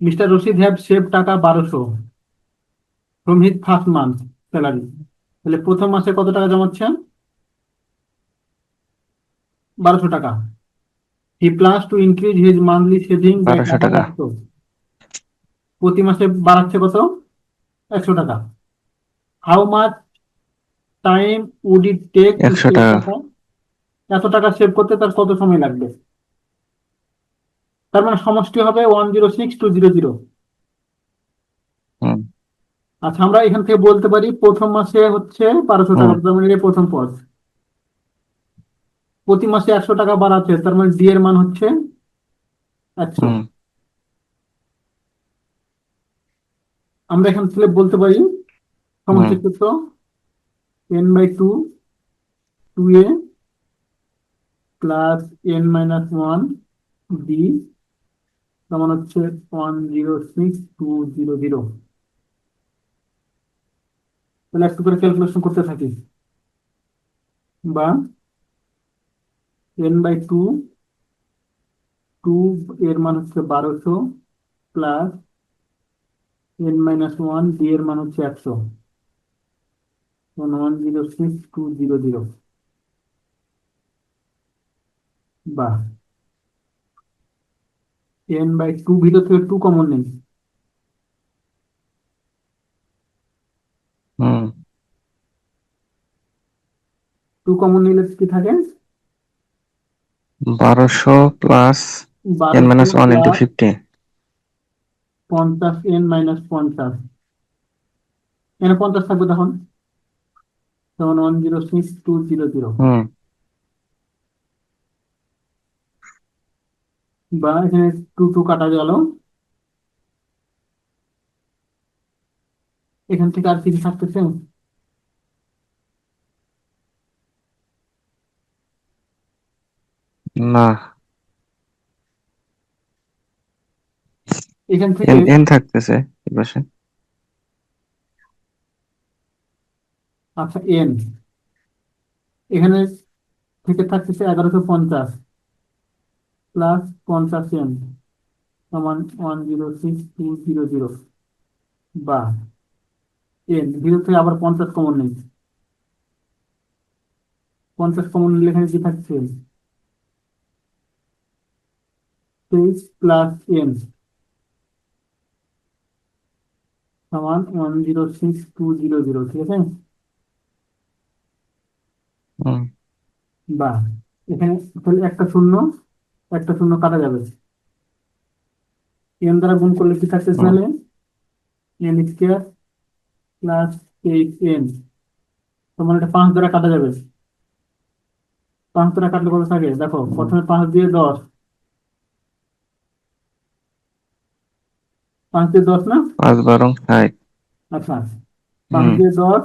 Mister Rashid have save taka 1200 from his first month salary. তাহলে প্রথম মাসে কত টাকা জমাচ্ছেন? 1200 টাকা। He plans to increase his monthly saving by 1200 taka. 100। প্রতি মাসে বাড়াচ্ছে কত? 100 টাকা। How much time would it take to একশো সেভ টাকা টাকা? এত টাকা সেভ করতে তার কত সময় লাগবে? তার মানে সমষ্টি হবে 106200। হুম আচ্ছা, আমরা এখান থেকে বলতে পারি প্রথম মাসে হচ্ছে 1200 টাকা, হুম তার মানে এটা প্রথম পদ। প্রতি মাসে 100 টাকা বাড়াচ্ছে, তার মানে ডি এর মান হচ্ছে 100। হুম আমরা এখান থেকে বলতে পারি হুম সমষ্টির সূত্র n/2 2a plus n-1 b সমান হচ্ছে 106200। তাহলে একটু করে ক্যালকুলেশন করতে থাকি। বা n/2 টু এর মান হচ্ছে 1200 প্লাস n-1 b এর মান হচ্ছে 100, 106200। বা n/2, ভিতর থেকে 2 কমন নেই। হুম 2 কমন নিলে কি থাকে? 1200 plus n 1200 minus one into plus 50। 50 n-50, এখানে 50 থাকবে তখন, তখন 106200। হুম বা এখানে 2 2 কাটা গেল, এখান থেকে আর কিছু থাকতেছে? না, এখান থেকে এন এন থাকতেছে এই পাশে। আচ্ছা এন, এখানে থেকে থাকতেছে 1150 প্লাস 50 n সমান 106200। বা এন ভিতর থেকে আবার 50 কমন নেই, 50 কমন নিলে এখানে কি থাকছে? 23 প্লাস এন সমান 106200, ঠিক আছে? হুম বা এখানে তাহলে একটা শূন্য, একটা শূন্য কাটা যাবে, এন দ্বারা গুণ করলে কি থাকতেছে হুম তাহলে? এন স্কোয়ার প্লাস 8n তোমার এটা 5 দ্বারা কাটা যাবে। 5 দ্বারা কাটলে কত থাকে দেখো, হুম প্রথমে 5 দিয়ে 10, 5 দিয়ে 10 না? 5 12 60। আচ্ছা, 5 হুম দিয়ে 10,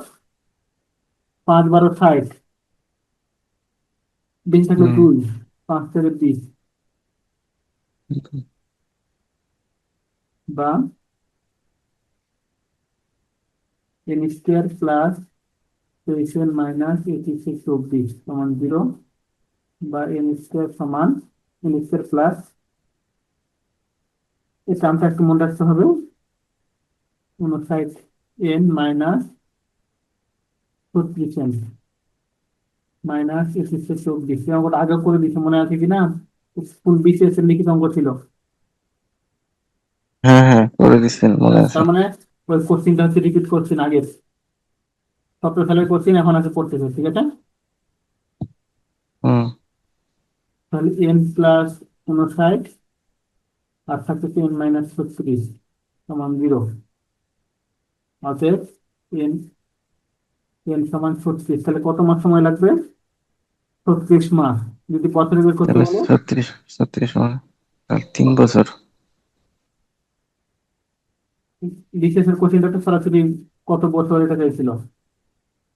5 12 60, বেশি থাকলে হুম 2, 5 থেকে 20। বা এন স্কোয়ার প্লাস 23 - 86 সমান 0। বা এন স্কোয়ার সমান এন স্কোয়ার প্লাস, এই টার্মটা একটু মনে রাখতে হবে, 59 n - 36 n -86 অঙ্কটা আগে করে দিচ্ছি, মনে আছে কিনা? স্কুল বিসিএস এর লিখিত অঙ্ক ছিল। হ্যাঁ হ্যাঁ, করে দিচ্ছেন মনে আছে। তার মানে ওই কোশ্চিনটা হচ্ছে রিপিট করছেন আগের 17 সালের কোশ্চিন, এখন আছে পড়তেছে, ঠিক আছে? হুম তাহলে এন প্লাস 59 আর থাকতেছে n - 36 সমান 0। অতএব এন এন সমান 36, তাহলে কত মাস সময় লাগবে? 36 মাস। যদি বছরে বের করতে তাহলে বলে, 36 মানে আর 3 বছর। বিসিএস এর কোশ্চিনটা তো সরাসরি কত বছর এটা চাইছিল,